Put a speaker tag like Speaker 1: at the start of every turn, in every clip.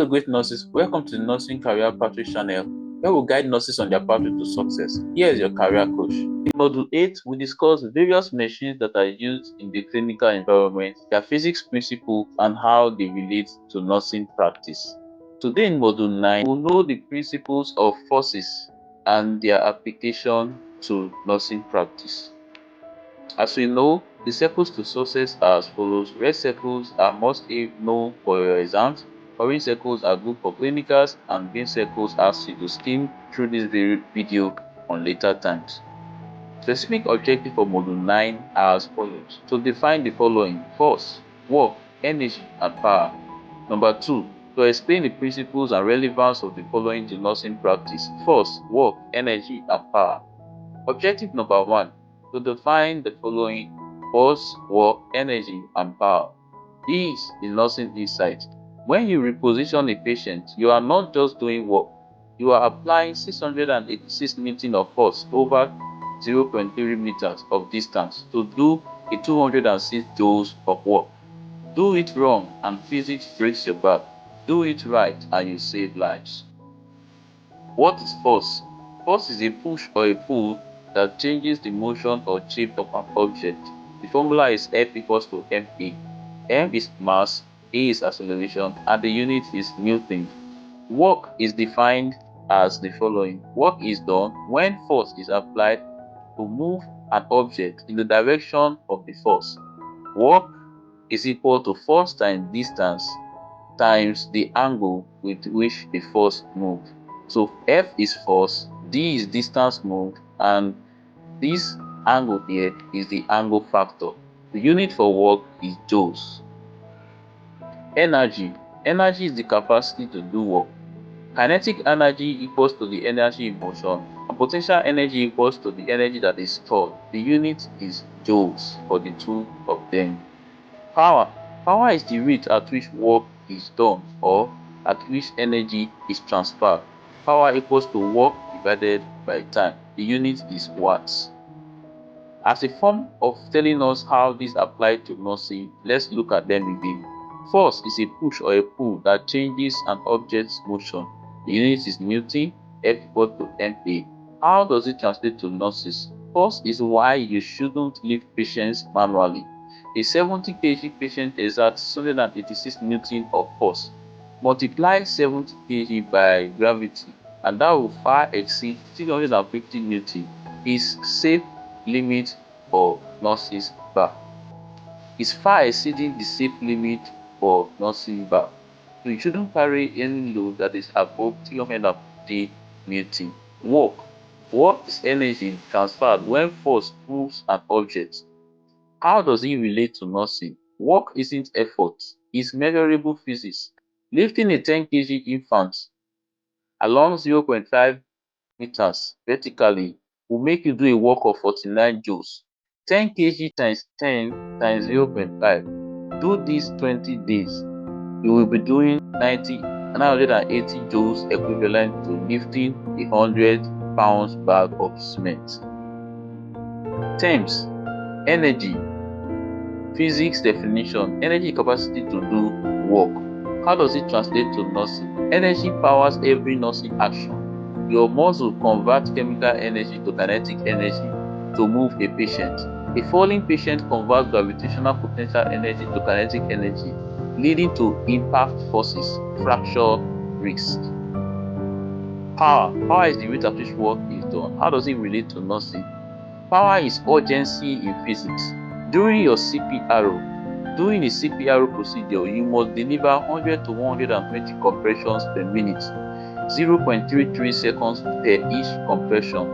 Speaker 1: Hello, great nurses. Welcome to the Nursing Career Pathway channel, where we guide nurses on their pathway to success. Here is your career coach. In Module 8, we discuss various machines that are used in the clinical environment, their physics principles, and how they relate to nursing practice. Today in Module 9, we'll know the principles of forces and their application to nursing practice. As we know, the circles to success are as follows. Red circles are must know for your exams, orange circles are good for clinicals, and green circles ask you to skim through this video on later times. Specific objective for Module 9 are as follows. To define the following: force, work, energy, and power. Number 2. To explain the principles and relevance of the following to nursing practice: force, work, energy, and power. Objective number 1. To define the following: force, work, energy, and power. This is nursing insight. When you reposition a patient, you are not just doing work. You are applying 686 newton of force over 0.3 meters of distance to do a 206 joules of work. Do it wrong and physics breaks your back. Do it right and you save lives. What is force? Force is a push or a pull that changes the motion or shape of an object. The formula is F equals to ma. M is mass, A is acceleration, and the unit is Newton. Work is defined as the following. Work is done when force is applied to move an object in the direction of the force. Work is equal to force times distance times the angle with which the force moved. So F is force, D is distance moved, and this angle here is the angle factor. The unit for work is joules. Energy. Energy is the capacity to do work. Kinetic energy equals to the energy in motion, and potential energy equals to the energy that is stored. The unit is joules for the two of them. Power. Power is the rate at which work is done or at which energy is transferred. Power equals to work divided by time. The unit is watts. As a form of telling us how this applies to nursing, let's look at them again. Force is a push or a pull that changes an object's motion. The unit is Newton, F equals to ma. How does it translate to nurses? Force is why you shouldn't lift patients manually. A 70 kg patient exerts 686 newton of force. Multiply 70 kg by gravity, and that will far exceed 350 newton. Is safe limit for nurses bar. Is far exceeding the safe limit for nursing bar. So you shouldn't carry any load that is above 350 newton. Work. Work is energy transferred when force pulls an object. How does it relate to nursing? Work isn't effort, it's measurable physics. Lifting a 10 kg infant along 0.5 meters vertically will make you do a work of 49 joules. 10 kg times 10 times 0.5. Do this 20 days. You will be doing 980 joules, equivalent to lifting a 100 pounds bag of cement. Terms: energy. Physics definition: energy capacity to do work. How does it translate to nursing? Energy powers every nursing action. Your muscle converts chemical energy to kinetic energy to move a patient. A falling patient converts gravitational potential energy to kinetic energy, leading to impact forces, fracture risk. Power. Power is the rate at which work is done. How does it relate to nursing? Power is urgency in physics. During a CPR procedure, you must deliver 100 to 120 compressions per minute, 0.33 seconds per each compression.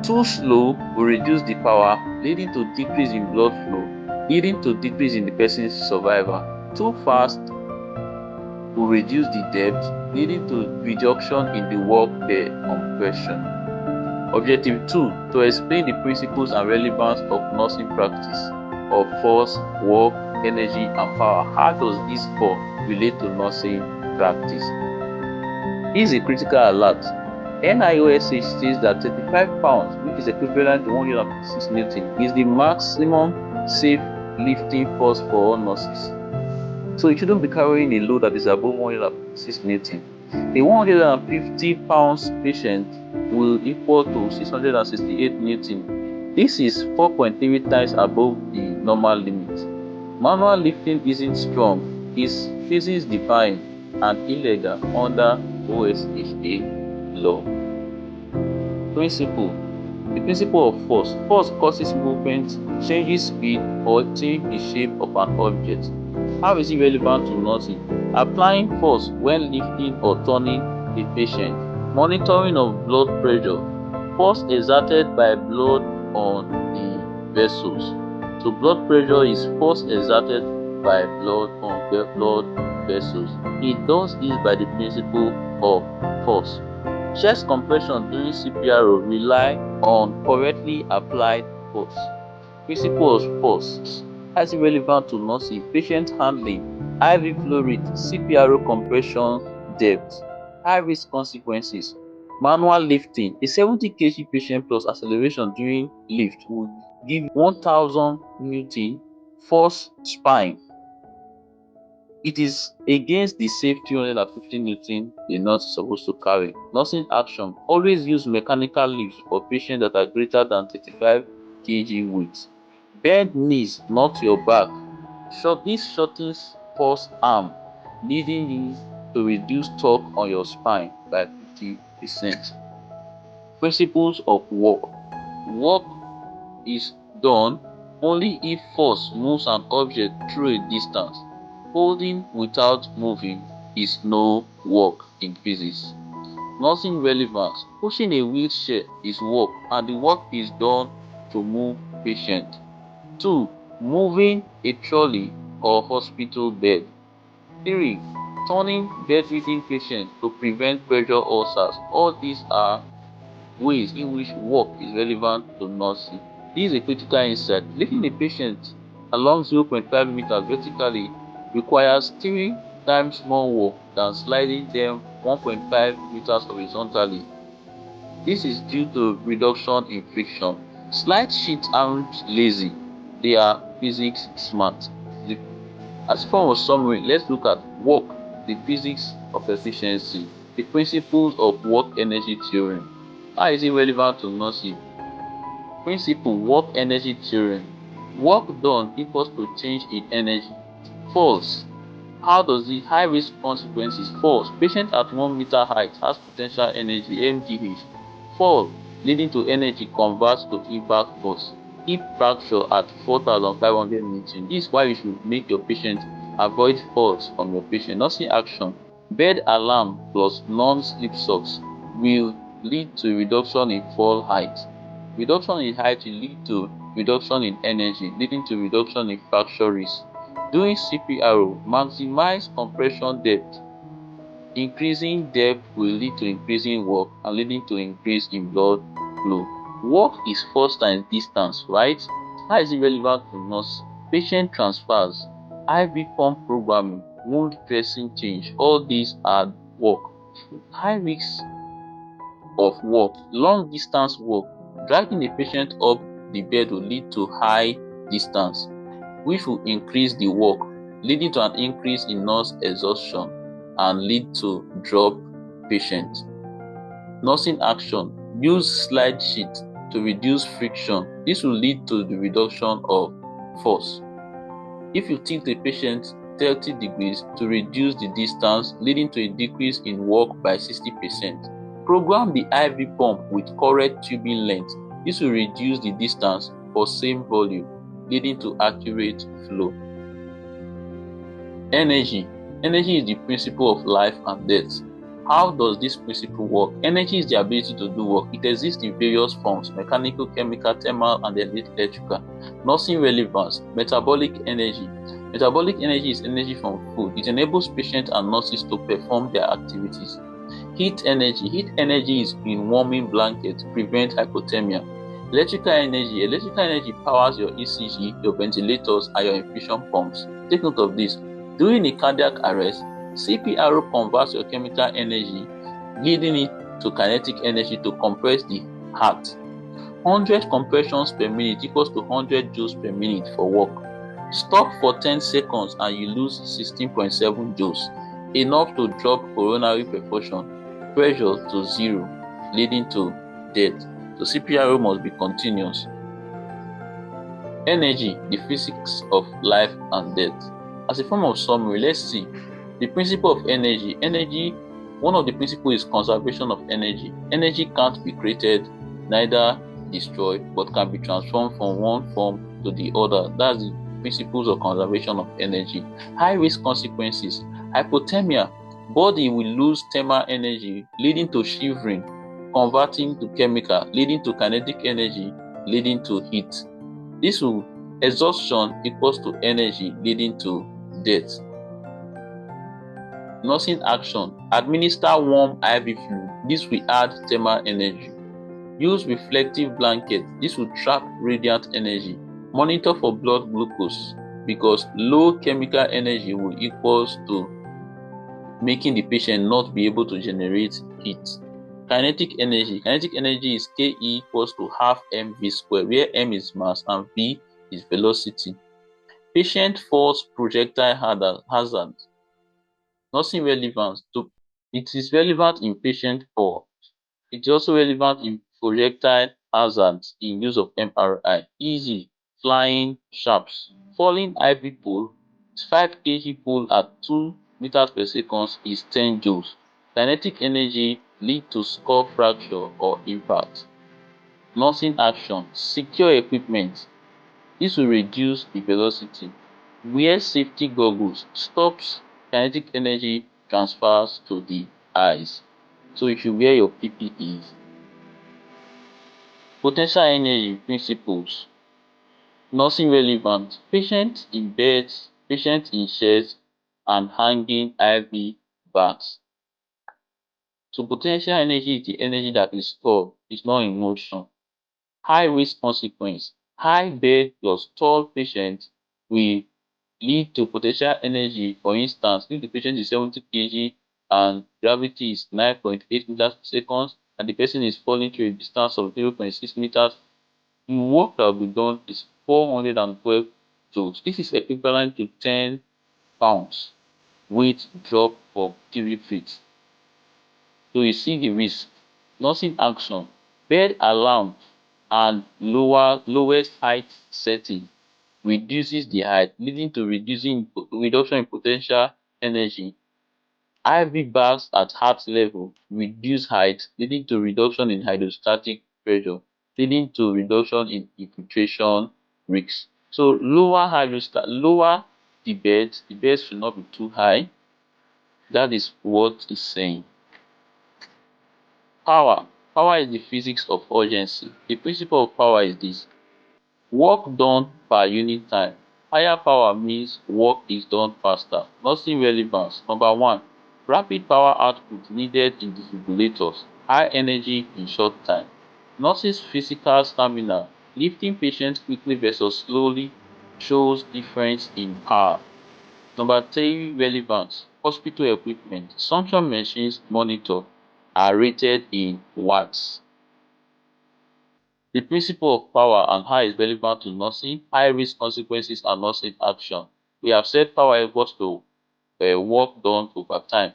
Speaker 1: Too slow will reduce the power, leading to decrease in blood flow, leading to decrease in the person's survival. Too fast will reduce the depth, leading to reduction in the work per compression. Objective 2. To explain the principles and relevance of nursing practice of force, work, energy, and power. How does this four relate to nursing practice? This is a critical alert. NIOSH says that 35 pounds, which is equivalent to 156 newton, is the maximum safe lifting force for all nurses. So you shouldn't be carrying a load that is above 106 Newton. A 150 pounds patient will equal to 668 Newton. This is 4.3 times above the normal limit. Manual lifting isn't strong, it's physics defying and illegal under OSHA law. Principle. The principle of force. Force causes movement, changes speed, or change the shape of an object. How is it relevant to nursing? Applying force when lifting or turning a patient. Monitoring of blood pressure. Force exerted by blood on the vessels. So blood pressure is force exerted by blood on blood vessels. It does this by the principle of force. Chest compression during CPRO rely on correctly applied force. Principle of force as relevant to nursing, patient handling, IV flow rate, CPRO compression depth, high risk consequences. Manual lifting. A 70 kg patient plus acceleration during lift will give 1000 Newton force spine. It is against the safe 350 Newton the nurse is supposed to carry. Nursing action. Always use mechanical lifts for patients that are greater than 35 kg weight. Bend knees, not your back. This shortens false arm, leading you to reduce torque on your spine by 50%. Principles of work. Work is done only if force moves an object through a distance. Holding without moving is no work in physics. Nursing relevance. Pushing a wheelchair is work and the work is done to move patient. 2. Moving a trolley or hospital bed. 3. Turning bedridden patient to prevent pressure ulcers. All these are ways in which work is relevant to nursing. This is a critical insight. Lifting a patient along 0.5 meters vertically requires 3 times more work than sliding them 1.5 meters horizontally. This is due to reduction in friction. Slide sheets aren't lazy, they are physics smart. As form of summary, let's look at work, the physics of efficiency, the principles of work energy theorem. How is it relevant to nursing? Principle work energy theorem. Work done equals to change in energy. False. How does the high risk consequences? False. Patient at 1 meter height has potential energy MGH. Fall leading to energy converts to impact force. Hip fracture at 4500 Newton. This is why you should make your patient avoid falls from your patient. Nursing action. Bed alarm plus non-slip socks will lead to reduction in fall height. Reduction in height will lead to reduction in energy, leading to reduction in fracture risk. Doing CPRO, maximize compression depth. Increasing depth will lead to increasing work and leading to increase in blood flow. Work is force times distance, right? How is it relevant to nurse? Patient transfers, IV pump programming, wound dressing change, all these are work. High risk of work, long distance work. Dragging a patient up the bed will lead to high distance, which will increase the work, leading to an increase in nurse exhaustion and lead to drop patient. Nursing action. Use slide sheet to reduce friction. This will lead to the reduction of force. If you tilt the patient 30 degrees to reduce the distance, leading to a decrease in work by 60%. Program the IV pump with correct tubing length. This will reduce the distance for same volume, leading to accurate flow. Energy. Energy is the principle of life and death. How does this principle work? Energy is the ability to do work. It exists in various forms: mechanical, chemical, thermal, and electrical. Nursing relevance. Metabolic energy. Metabolic energy is energy from food. It enables patients and nurses to perform their activities. Heat energy. Heat energy is in warming blankets, prevent hypothermia. Electrical energy. Electrical energy powers your ECG, your ventilators, and your infusion pumps. Take note of this. During a cardiac arrest, CPRO converts your chemical energy, leading it to kinetic energy to compress the heart. 100 compressions per minute equals to 100 joules per minute for work. Stop for 10 seconds and you lose 16.7 joules, enough to drop coronary perfusion pressure to zero, leading to death. So CPRO must be continuous. Energy, the physics of life and death. As a form of summary, let's see the principle of energy. One of the principles is conservation of energy. Energy can't be created, neither destroyed, but can be transformed from one form to the other. That's the principles of conservation of energy. High risk consequences. Hypothermia. Body will lose thermal energy, leading to shivering, converting to chemical, leading to kinetic energy, leading to heat. This will exhaustion equals to energy, leading to death. Nursing action. Administer warm IV fluid. This will add thermal energy. Use reflective blanket. This will trap radiant energy. Monitor for blood glucose, because low chemical energy will equals to making the patient not be able to generate heat. Kinetic energy. Kinetic energy is Ke equals to half mv squared, where m is mass and v is velocity. Patient falls projectile hazard. Nursing relevance. It is relevant in patient fall. It is also relevant in projectile hazards in use of MRI. Easy. Flying sharps. Falling IV pole. 5 kg pole at 2 meters per second is 10 joules. Kinetic energy lead to skull fracture or impact. Nursing action. Secure equipment. This will reduce the velocity. Wear safety goggles. Stops kinetic energy transfers to the eyes. So you should wear your PPEs. Potential energy principles. Nursing relevant. Patient in beds, patient in chairs, and hanging IV bags. So potential energy is the energy that is stored, it's not in motion. High risk consequence. High bed plus tall patient will lead to potential energy. For instance, if the patient is 70 kg and gravity is 9.8 meters per second and the person is falling to a distance of 0.6 meters, the work that will be done is 412 joules. This is equivalent to 10 pounds weight drop for 3 feet. So you see the risk. Nursing action. Bed alarm and lowest height setting reduces the height, leading to reduction in potential energy. IV bags at heart level reduce height, leading to reduction in hydrostatic pressure, leading to reduction in infiltration risks. So lower the bed should not be too high. That is what it's saying. Power. Power is the physics of urgency. The principle of power is this: work done per unit time. Higher power means work is done faster. Nursing relevance. Number 1. Rapid power output needed in defibrillators. High energy in short time. Nurses' physical stamina. Lifting patients quickly versus slowly shows difference in power. Number 3. Relevance. Hospital equipment. Suction machines monitor are rated in watts. The principle of power and how it is relevant to nursing, high risk consequences and nursing action. We have said power equals to work done over time.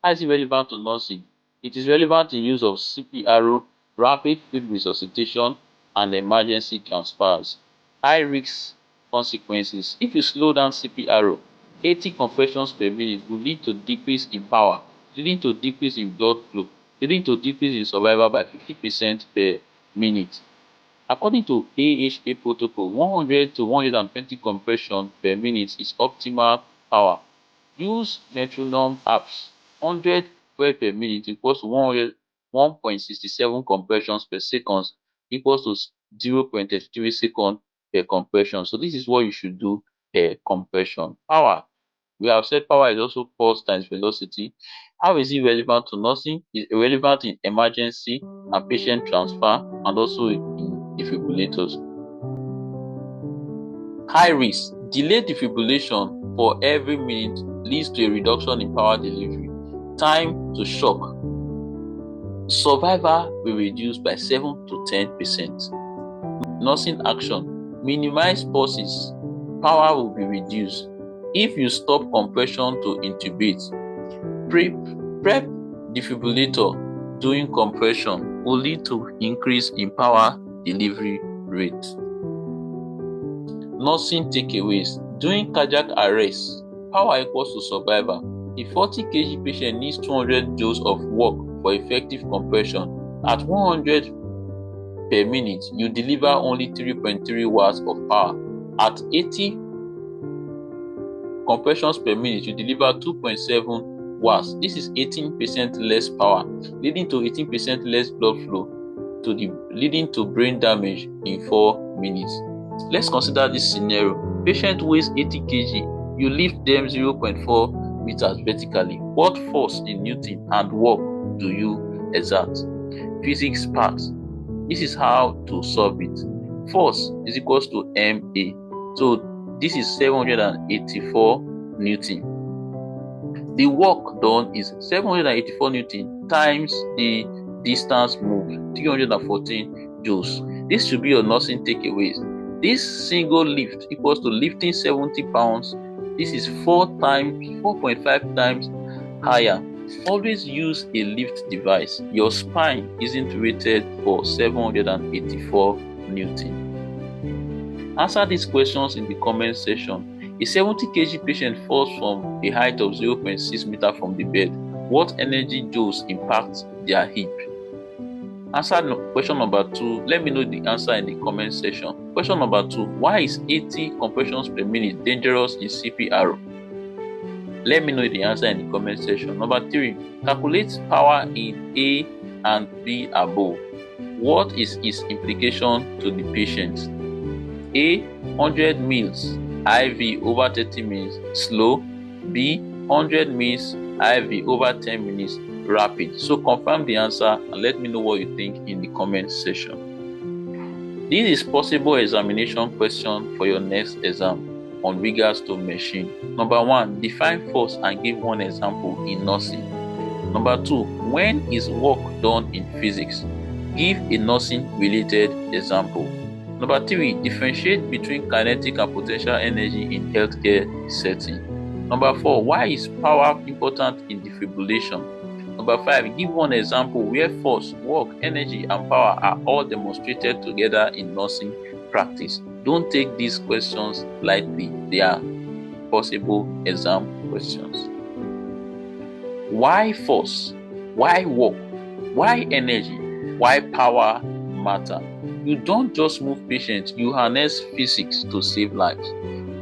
Speaker 1: How is it relevant to nursing? It is relevant in use of CPRO, rapid field resuscitation, and emergency transfers. High risk consequences. If you slow down CPRO, 80 compressions per minute will lead to decrease in power, leading to decrease in blood flow, leading to decrease in survival by 50% per minute. According to AHA protocol, 100 to 120 compression per minute is optimal power. Use metronome apps. 100 fret per minute equals to 1.67 compressions per second equals to 0.33 seconds per compression. So this is what you should do per compression. Power. We have said power is also force times velocity. How is it relevant to nursing? It's relevant in emergency and patient transfer, and also in defibrillators. High risk. Delayed defibrillation for every minute leads to a reduction in power delivery. Time to shock. Survival will reduce by 7 to 10%. Nursing action. Minimize pauses. power will be reduced. If you stop compression to intubate, prep defibrillator doing compression will lead to increase in power delivery rate. Nursing takeaways. During cardiac arrest, power equals to survival. A 40 kg patient needs 200 joules of work for effective compression. At 100 per minute, you deliver only 3.3 watts of power. At 80 compressions per minute, you deliver 2.7 watts. This is 18% less power, leading to 18% less blood flow, leading to brain damage in 4 minutes. Let's consider this scenario. Patient weighs 80 kg. You lift them 0.4 meters vertically. What force in Newton and work do you exert? Physics part. This is how to solve it. Force is equals to MA. So this is 784 Newton. The work done is 784 Newton times the distance moved, 314 joules. This should be your nursing takeaways. This single lift equals to lifting 70 pounds. This is 4.5 times higher. Always use a lift device. Your spine isn't rated for 784 Newton. Answer these questions in the comment section. A 70 kg patient falls from a height of 0.6 meter from the bed. What energy joules impact their hip? Answer question number 2. Let me know the answer in the comment section. Question number 2. Why is 80 compressions per minute dangerous in CPR? Let me know the answer in the comment section. Number 3. Calculate power in A and B above. What is its implication to the patient? A. 100 mils IV over 30 minutes slow. B. 100 mils IV over 10 minutes rapid. So confirm the answer and let me know what you think in the comment section. This is possible examination question for your next exam on regards to machine. Number 1. Define force and give one example in nursing. Number 2. When is work done in physics? Give a nursing related example. Number 3. Differentiate between kinetic and potential energy in healthcare setting. Number 4. Why is power important in defibrillation? Number 5. Give one example where force, work, energy, and power are all demonstrated together in nursing practice. Don't take these questions lightly. They are possible exam questions. Why force? Why work? Why energy? Why power matter? You don't just move patients, you harness physics to save lives.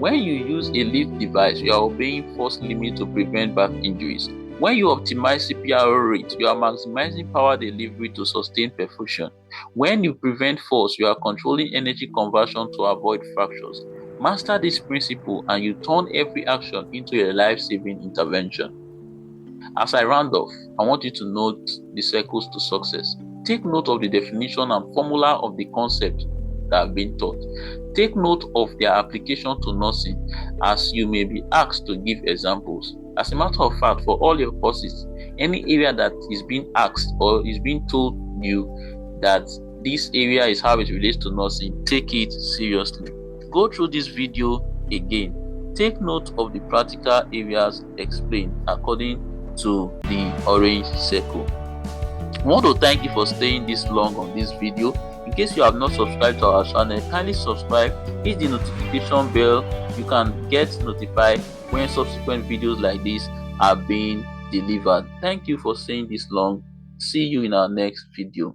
Speaker 1: When you use a lift device, you are obeying force limits to prevent back injuries. When you optimize CPR rate, you are maximizing power delivery to sustain perfusion. When you prevent force, you are controlling energy conversion to avoid fractures. Master this principle and you turn every action into a life-saving intervention. As I round off, I want you to note the circles to success. Take note of the definition and formula of the concepts that have been taught. Take note of their application to nursing as you may be asked to give examples. As a matter of fact, for all your courses, any area that is being asked or is being told you that this area is how it relates to nursing, take it seriously. Go through this video again. Take note of the practical areas explained according to the orange circle. I want to thank you for staying this long on this video. In case you have not subscribed to our channel, kindly subscribe, hit the notification bell. You can get notified when subsequent videos like this are being delivered. Thank you for staying this long. See you in our next video.